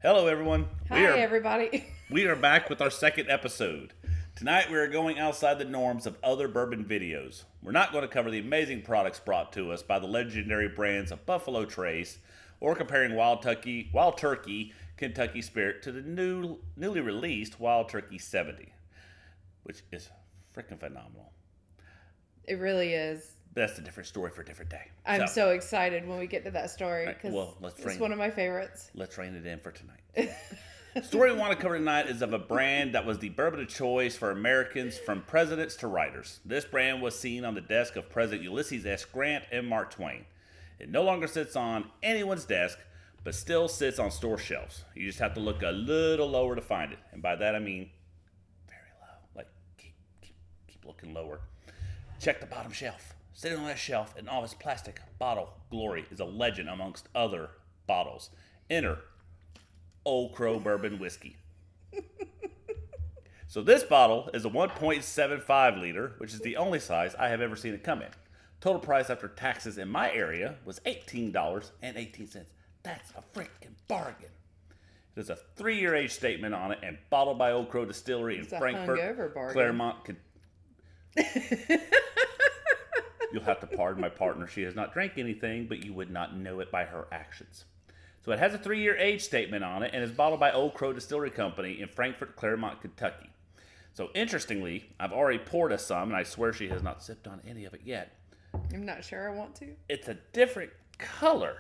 Hello, everyone. Hi, everybody. We are back with our second episode. Tonight, we are going outside the norms of other bourbon videos. We're not going to cover the amazing products brought to us by the legendary brands of Buffalo Trace, or comparing Wild Turkey Kentucky Spirit to the newly released Wild Turkey 70, which is freaking phenomenal. It really is. That's a different story for a different day. I'm so excited when we get to that story because it's one of my favorites. Let's rein it in for tonight. The story we want to cover tonight is of a brand that was the bourbon of choice for Americans from presidents to writers. This brand was seen on the desk of President Ulysses S. Grant and Mark Twain. It no longer sits on anyone's desk, but still sits on store shelves. You just have to look a little lower to find it. And by that I mean very low. Like, keep looking lower. Check the bottom shelf. Sitting on that shelf in all its plastic bottle glory is a legend amongst other bottles. Enter Old Crow Bourbon Whiskey. So this bottle is a 1.75 liter, which is the only size I have ever seen it come in. Total price after taxes in my area was $18.18. That's a freaking bargain. There's a 3-year age statement on it and bottled by Old Crow Distillery in Frankfort, Claremont. You'll have to pardon my partner. She has not drank anything, but you would not know it by her actions. So it has a 3-year age statement on it and is bottled by Old Crow Distillery Company in Frankfort, Claremont, Kentucky. So interestingly, I've already poured us some, and I swear she has not sipped on any of it yet. I'm not sure I want to. It's a different color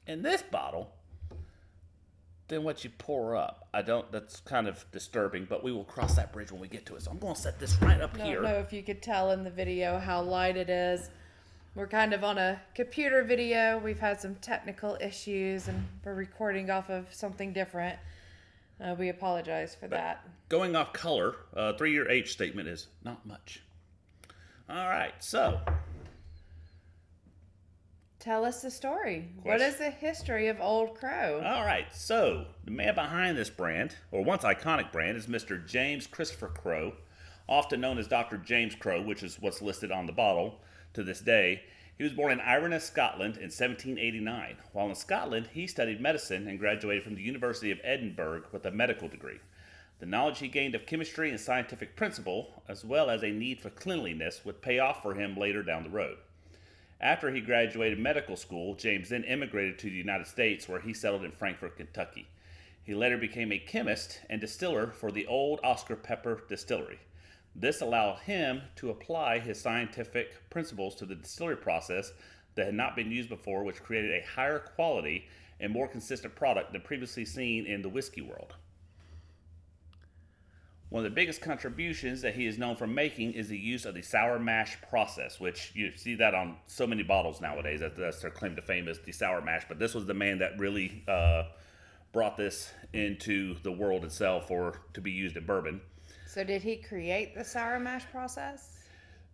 in this bottle than what you pour up. That's kind of disturbing, but we will cross that bridge when we get to it. So I'm going to set this right up here. I don't know if you could tell in the video how light it is. We're kind of on a computer video. We've had some technical issues, and we're recording off of something different. We apologize for that. Going off color, 3-year age statement is not much. All right, so tell us the story. What is the history of Old Crow? All right, so the man behind this brand, or once iconic brand, is Mr. James Christopher Crow, often known as Dr. James Crow, which is what's listed on the bottle to this day. He was born in Inverness, Scotland in 1789. While in Scotland, he studied medicine and graduated from the University of Edinburgh with a medical degree. The knowledge he gained of chemistry and scientific principle, as well as a need for cleanliness, would pay off for him later down the road. After he graduated medical school, James then immigrated to the United States, where he settled in Frankfort, Kentucky. He later became a chemist and distiller for the Old Oscar Pepper Distillery. This allowed him to apply his scientific principles to the distillery process that had not been used before, which created a higher quality and more consistent product than previously seen in the whiskey world. One of the biggest contributions that he is known for making is the use of the sour mash process, which you see that on so many bottles nowadays. That's their claim to fame, is the sour mash. But this was the man that really brought this into the world itself, or to be used in bourbon. So did he create the sour mash process?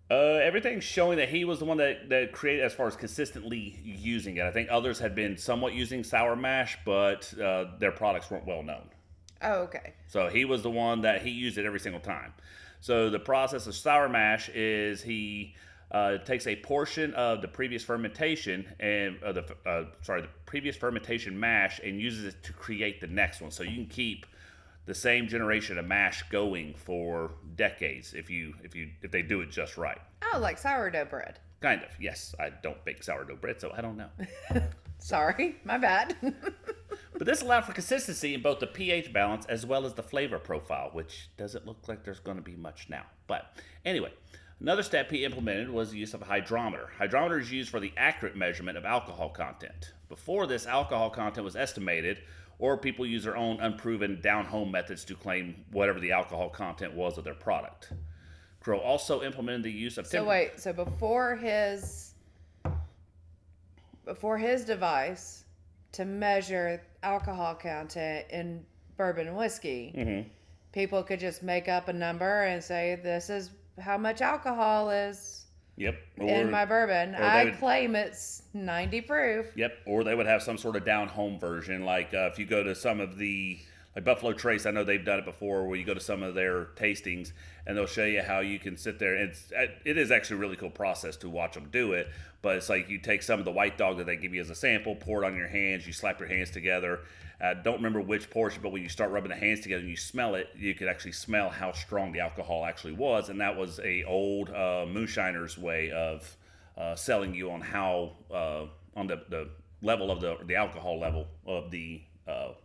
Everything's showing that he was the one that created, as far as consistently using it. I think others had been somewhat using sour mash, but their products weren't well known. Oh, okay. So he was the one that he used it every single time. So the process of sour mash is he takes a portion of the previous fermentation and the previous fermentation mash and uses it to create the next one. So you can keep the same generation of mash going for decades if they do it just right. Oh, like sourdough bread. Kind of, yes. I don't bake sourdough bread, so I don't know. Sorry, my bad. But this allowed for consistency in both the pH balance as well as the flavor profile, which doesn't look like there's going to be much now. But anyway, another step he implemented was the use of a hydrometer. Hydrometer is used for the accurate measurement of alcohol content. Before this, alcohol content was estimated, or people use their own unproven down-home methods to claim whatever the alcohol content was of their product. Crow also implemented the use of... So before his device to measure alcohol content in bourbon and whiskey, people could just make up a number and say, this is how much alcohol is in my bourbon. I claim it's 90 proof. Yep, or they would have some sort of down-home version, like if you go to some of the Like Buffalo Trace, I know they've done it before, where you go to some of their tastings and they'll show you how you can sit there. And it is actually a really cool process to watch them do it. But it's like you take some of the white dog that they give you as a sample, pour it on your hands, you slap your hands together. Don't remember which portion, but when you start rubbing the hands together and you smell it, you could actually smell how strong the alcohol actually was. And that was a old moonshiner's way of selling you on how on the level of the alcohol level of the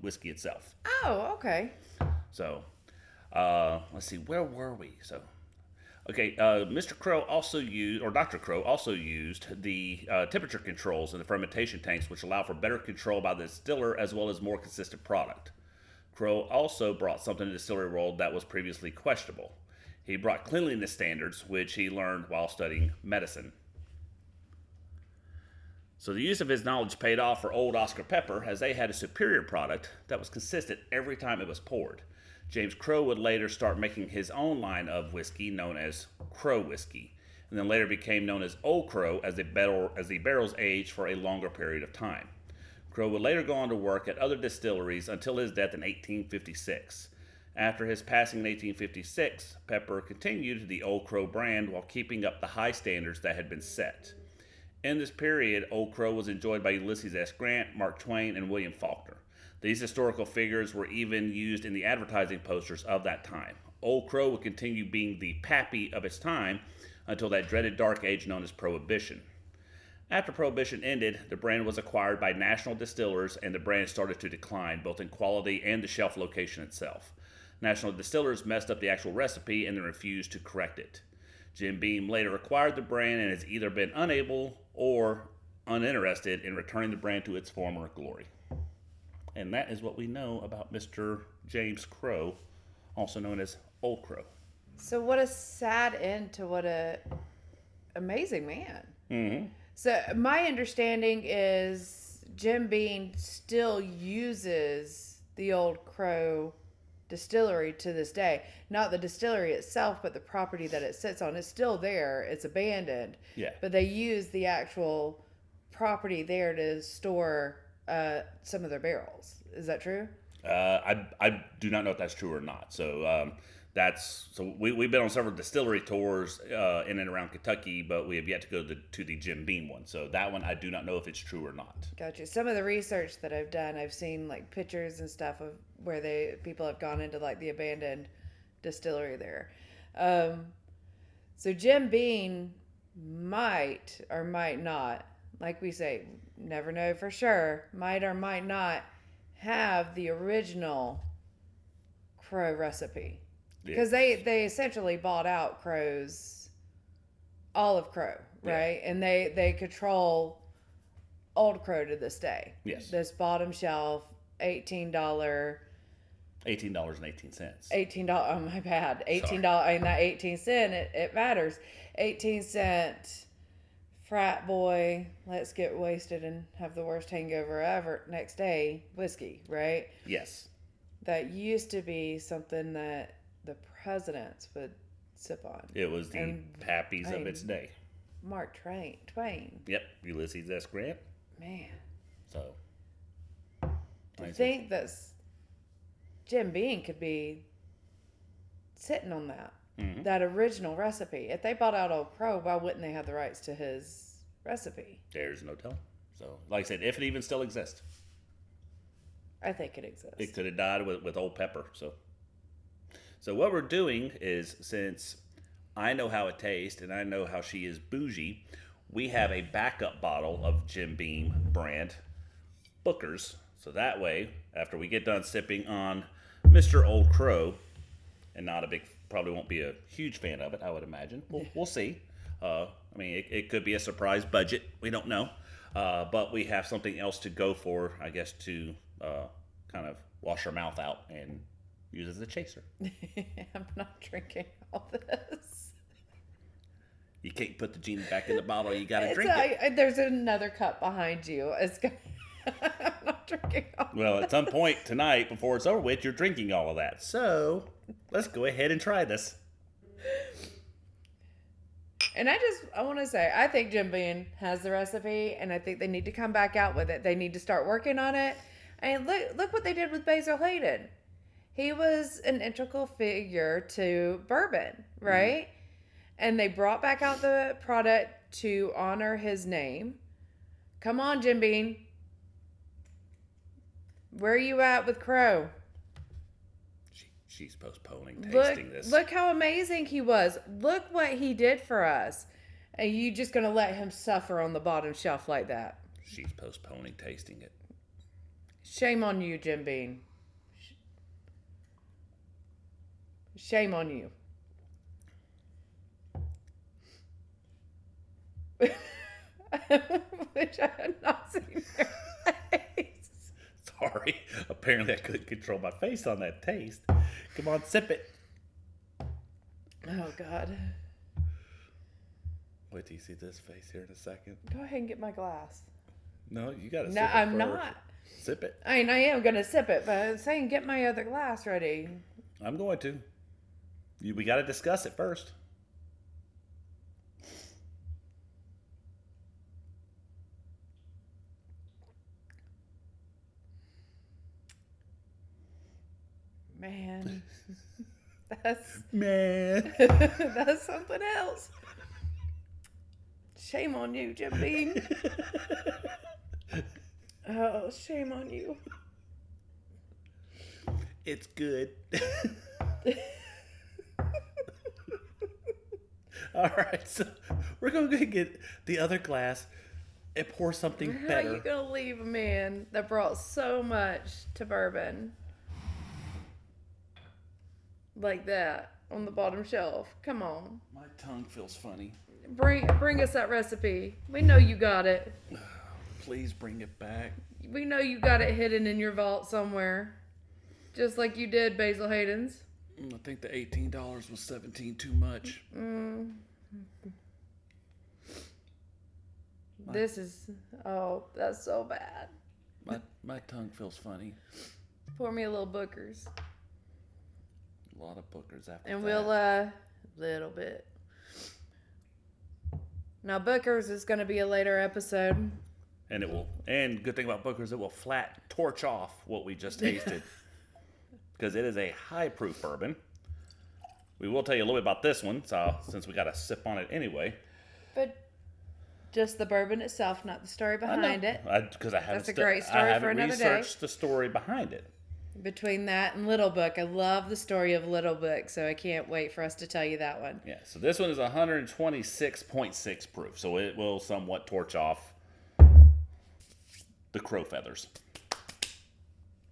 whiskey itself. Oh, okay. So, let's see, where were we? So, okay, Mr. Crow also used, or Dr. Crow also used the temperature controls in the fermentation tanks, which allow for better control by the distiller as well as more consistent product. Crow also brought something to the distillery world that was previously questionable. He brought cleanliness standards, which he learned while studying medicine. So the use of his knowledge paid off for Old Oscar Pepper, as they had a superior product that was consistent every time it was poured. James Crow would later start making his own line of whiskey known as Crow whiskey, and then later became known as Old Crow as the barrels aged for a longer period of time. Crow would later go on to work at other distilleries until his death in 1856. After his passing in 1856, Pepper continued the Old Crow brand while keeping up the high standards that had been set. In this period, Old Crow was enjoyed by Ulysses S. Grant, Mark Twain, and William Faulkner. These historical figures were even used in the advertising posters of that time. Old Crow would continue being the pappy of its time until that dreaded dark age known as Prohibition. After Prohibition ended, the brand was acquired by National Distillers, and the brand started to decline, both in quality and the shelf location itself. National Distillers messed up the actual recipe and then refused to correct it. Jim Beam later acquired the brand and has either been unable or uninterested in returning the brand to its former glory. And that is what we know about Mr. James Crow, also known as Old Crow. So what a sad end to what a amazing man. Mm-hmm. So my understanding is Jim Beam still uses the Old Crow distillery to this day. Not the distillery itself, but the property that it sits on is still there. It's abandoned. Yeah. But they use the actual property there to store some of their barrels. Is that true? I do not know if that's true or not. So we've been on several distillery tours in and around Kentucky, but we have yet to go to the Jim Beam one. So that one I do not know if it's true or not. Gotcha. Some of the research that I've done, I've seen like pictures and stuff of where people have gone into like the abandoned distillery there. So Jim Beam might or might not, like we say, never know for sure, might or might not have the original Crow recipe. Because they essentially bought out Crow's, all of Crow, right? Yeah. And they control Old Crow to this day. Yes. This bottom shelf, $18. $18.18. $18. Oh, my bad. $18. And that 18 cent, it matters. 18-cent frat boy, let's get wasted and have the worst hangover ever next day whiskey, right? Yes. That used to be something that the presidents would sip on. It was the pappies of its day. Mark Twain. Yep, Ulysses S. Grant. Man. So. I think that Jim Beam could be sitting on that original recipe. If they bought out Old Crow, why wouldn't they have the rights to his recipe? There's no telling. So, like I said, if it even still exists. I think it exists. It could have died with Old Pepper, So what we're doing is, since I know how it tastes and I know how she is bougie, we have a backup bottle of Jim Beam brand Booker's. So that way, after we get done sipping on Mr. Old Crow, and probably won't be a huge fan of it, I would imagine. We'll see. It could be a surprise budget. We don't know. But we have something else to go for, I guess, to kind of wash our mouth out and use as a chaser. I'm not drinking all this. You can't put the genie back in the bottle. You got to drink it. There's another cup behind you. I'm not drinking all Well, at some point tonight, before it's over with, you're drinking all of that. So let's go ahead and try this. And I want to say, I think Jim Beam has the recipe, and I think they need to come back out with it. They need to start working on it. And look what they did with Basil Hayden. he was an integral figure to bourbon, right? And they brought back out the product to honor his name. Come on, Jim Beam. Where are you at with Crow? She's postponing tasting this. Look how amazing he was. Look what he did for us. And you just going to let him suffer on the bottom shelf like that? She's postponing tasting it. Shame on you, Jim Beam. Shame on you. I wish I had not seen your face. Sorry. Apparently I couldn't control my face on that taste. Come on, sip it. Oh, God. Wait till you see this face here in a second. Go ahead and get my glass. No, you got to sip No, it I'm first. not. Sip it. I mean, I am going to sip it, but I'm saying get my other glass ready. I'm going to. We got to discuss it first. Man. That's something else. Shame on you, Jim Beam. Oh, shame on you. It's good. All right, so we're going to get the other glass and pour something How better. are you going to leave a man that brought so much to bourbon like that on the bottom shelf? Come on. My tongue feels funny. Bring us that recipe. We know you got it. Please bring it back. We know you got it hidden in your vault somewhere. Just like you did Basil Hayden's. I think the $18 was $17 too much. This is... Oh, that's so bad. My tongue feels funny. Pour me a little Booker's. A lot of Bookers after And that. we'll, little bit. Now, Booker's is going to be a later episode. And good thing about Booker's, it will flat torch off what we just tasted. Because it is a high proof bourbon. We will tell you a little bit about this one, so since we got a sip on it anyway. But just the bourbon itself, not the story behind it. Because I haven't. That's a great story for another day. Researched the story behind it. Between that and Little Book, I love the story of Little Book, so I can't wait for us to tell you that one. Yeah, so this one is 126.6 proof, so it will somewhat torch off the crow feathers.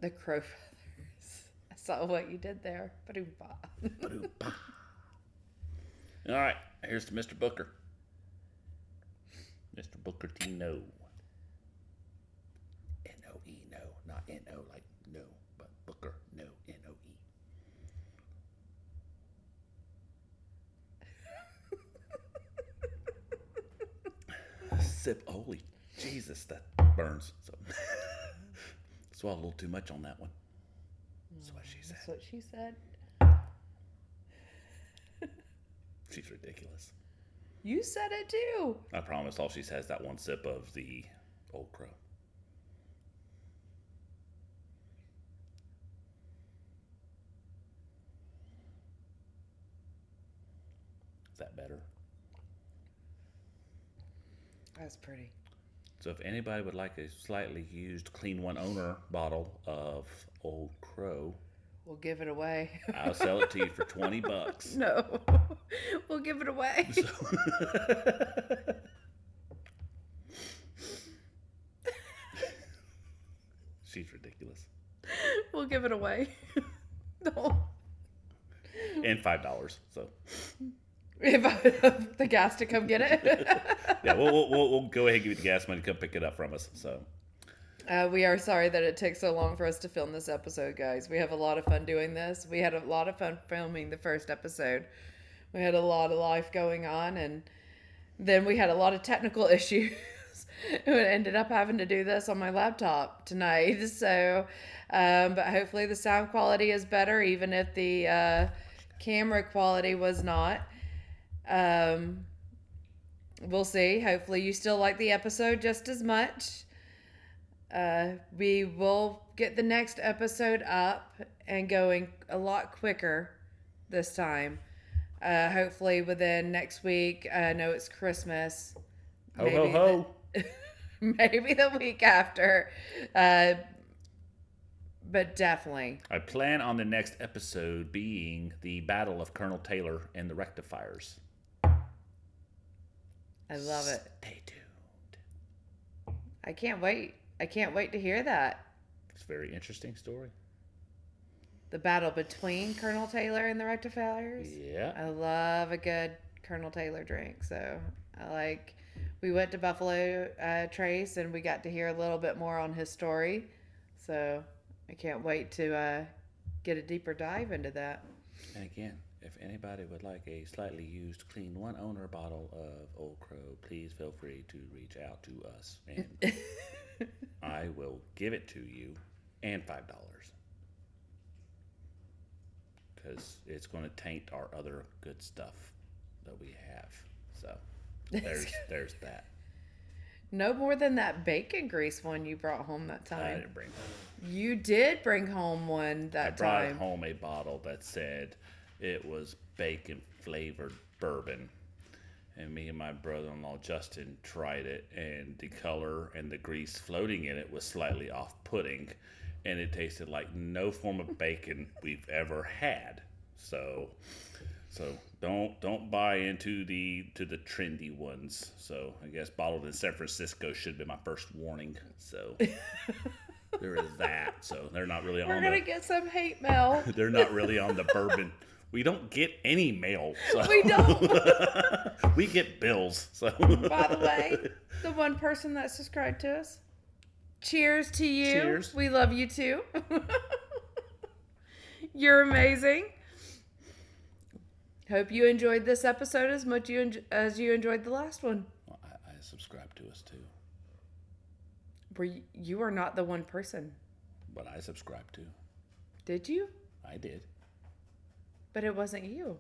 The crow feathers. I saw what you did there. Ba-doom-ba. All right, here's to Mr. Booker. Mr. Booker T. No. N-O-E, no. Not N-O like no, but Booker, no, N-O-E. Sip. Holy Jesus, that burns. So swallowed a little too much on that one. That's what she said. That's what she said. She's ridiculous. You said it too. I promise all she has is that one sip of the Old Crow. Is that better? That's pretty. So if anybody would like a slightly used Clean One Owner bottle of Old Crow, We'll give it away. I'll sell it to you for $20. No. We'll give it away. So she's ridiculous. We'll give it away. No. And $5. So If I have the gas to come get it. yeah, we'll go ahead and give you the gas money to come pick it up from us. So we are sorry that it takes so long for us to film this episode, guys. We have a lot of fun doing this. We had a lot of fun filming the first episode. We had a lot of life going on, and then we had a lot of technical issues. And ended up having to do this on my laptop tonight. So, but hopefully the sound quality is better, even if the camera quality was not. We'll see. Hopefully you still like the episode just as much. We will get the next episode up and going a lot quicker this time. Hopefully within next week. I know it's Christmas. Ho, ho, ho. Maybe the week after. But definitely. I plan on the next episode being the Battle of Colonel Taylor and the Rectifiers. I love it. Stay tuned. I can't wait. I can't wait to hear that. It's a very interesting story. The battle between Colonel Taylor and the Rectifiers. Yeah. I love a good Colonel Taylor drink. So we went to Buffalo Trace and we got to hear a little bit more on his story. So I can't wait to get a deeper dive into that. And again, if anybody would like a slightly used, clean, one owner bottle of Old Crow, please feel free to reach out to us and I will give it to you and $5. Because it's going to taint our other good stuff that we have. So there's that. No more than that bacon grease one you brought home that time. I didn't bring home. You did bring home one that time. I brought home a bottle that said it was bacon flavored bourbon. And me and my brother-in-law Justin tried it, and the color and the grease floating in it was slightly off-putting, and it tasted like no form of bacon we've ever had. So don't buy into the trendy ones. So I guess bottled in San Francisco should be my first warning. So there is that. So they're not really We're gonna get some hate mail. They're not really on the bourbon. We don't get any mail. So. We don't. We get bills. So. By the way, the one person that subscribed to us, cheers to you. Cheers. We love you too. You're amazing. Hope you enjoyed this episode as much as you enjoyed the last one. Well, I subscribe to us too. You are not the one person. But I subscribe to. Did you? I did. But it wasn't you.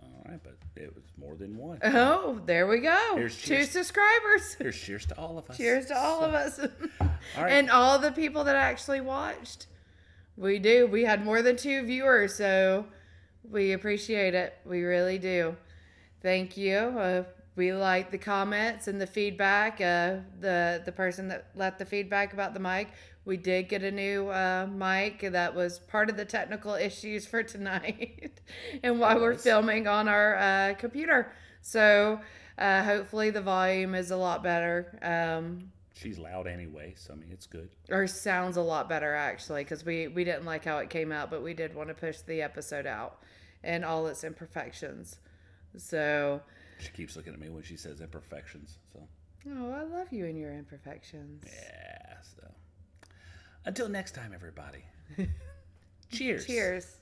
All right, but it was more than one. Oh, there we go. Here's 2 cheers. subscribers. Here's cheers to all of us. Cheers to all of us. All right. And all the people that actually watched. We do. We had more than 2 viewers, so we appreciate it. We really do. Thank you. We like the comments and the feedback. The person that left the feedback about the mic. We did get a new mic that was part of the technical issues for tonight and while we're filming on our computer. So hopefully the volume is a lot better. She's loud anyway, so I mean, it's good. Or sounds a lot better, actually, because we didn't like how it came out, but we did want to push the episode out and all its imperfections. So... She keeps looking at me when she says imperfections. So. Oh, I love you and your imperfections. Yeah, so... Until next time, everybody. Cheers. Cheers.